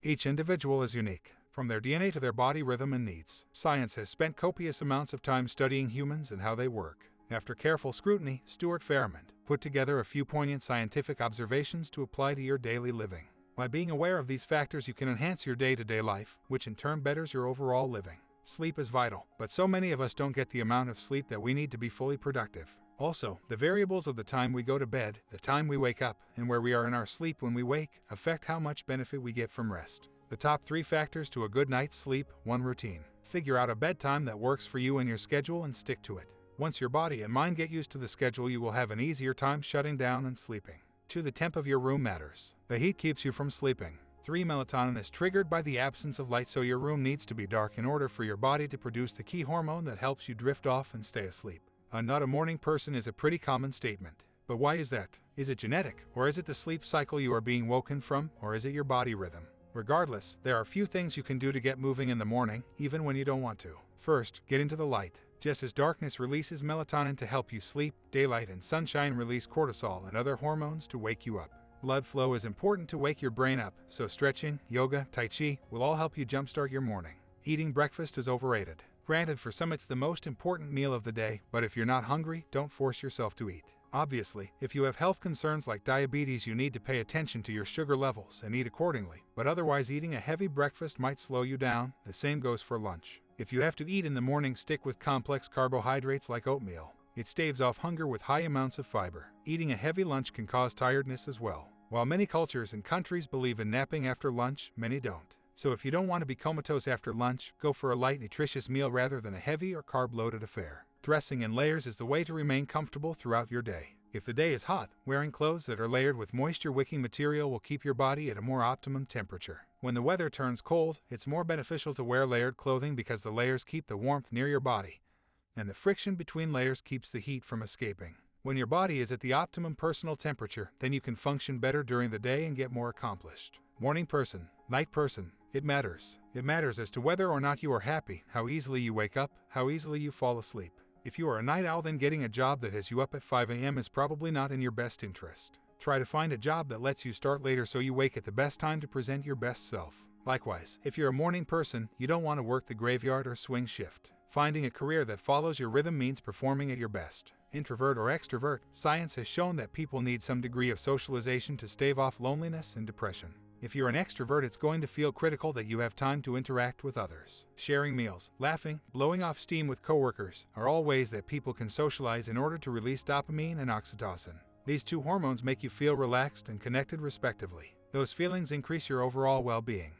Each individual is unique, from their DNA to their body rhythm and needs. Science has spent copious amounts of time studying humans and how they work. After careful scrutiny, Stuart Farrimond put together a few poignant scientific observations to apply to your daily living. By being aware of these factors, you can enhance your day-to-day life, which in turn betters your overall living. Sleep is vital, but so many of us don't get the amount of sleep that we need to be fully productive. Also, the variables of the time we go to bed, the time we wake up, and where we are in our sleep when we wake affect how much benefit we get from rest. The top 3 factors to a good night's sleep. 1. Routine. Figure out a bedtime that works for you and your schedule and stick to it. Once your body and mind get used to the schedule, you will have an easier time shutting down and sleeping. 2. The temp of your room matters. The heat keeps you from sleeping. 3. Melatonin is triggered by the absence of light, so your room needs to be dark in order for your body to produce the key hormone that helps you drift off and stay asleep. "I'm not a morning person" is a pretty common statement. But why is that? Is it genetic? Or is it the sleep cycle you are being woken from? Or is it your body rhythm? Regardless, there are few things you can do to get moving in the morning, even when you don't want to. First, get into the light. Just as darkness releases melatonin to help you sleep, daylight and sunshine release cortisol and other hormones to wake you up. Blood flow is important to wake your brain up, so stretching, yoga, tai chi will all help you jumpstart your morning. Eating breakfast is overrated. Granted, for some it's the most important meal of the day, but if you're not hungry, don't force yourself to eat. Obviously, if you have health concerns like diabetes, you need to pay attention to your sugar levels and eat accordingly, but otherwise eating a heavy breakfast might slow you down. The same goes for lunch. If you have to eat in the morning, stick with complex carbohydrates like oatmeal. It staves off hunger with high amounts of fiber. Eating a heavy lunch can cause tiredness as well. While many cultures and countries believe in napping after lunch, many don't. So if you don't want to be comatose after lunch, go for a light, nutritious meal rather than a heavy or carb-loaded affair. Dressing in layers is the way to remain comfortable throughout your day. If the day is hot, wearing clothes that are layered with moisture-wicking material will keep your body at a more optimum temperature. When the weather turns cold, it's more beneficial to wear layered clothing because the layers keep the warmth near your body, and the friction between layers keeps the heat from escaping. When your body is at the optimum personal temperature, then you can function better during the day and get more accomplished. Morning person, night person, it matters. It matters as to whether or not you are happy, how easily you wake up, how easily you fall asleep. If you are a night owl, then getting a job that has you up at 5 a.m. is probably not in your best interest. Try to find a job that lets you start later so you wake at the best time to present your best self. Likewise, if you're a morning person, you don't want to work the graveyard or swing shift. Finding a career that follows your rhythm means performing at your best. Introvert or extrovert, science has shown that people need some degree of socialization to stave off loneliness and depression. If you're an extrovert, it's going to feel critical that you have time to interact with others. Sharing meals, laughing, blowing off steam with coworkers are all ways that people can socialize in order to release dopamine and oxytocin. These 2 hormones make you feel relaxed and connected respectively. Those feelings increase your overall well-being.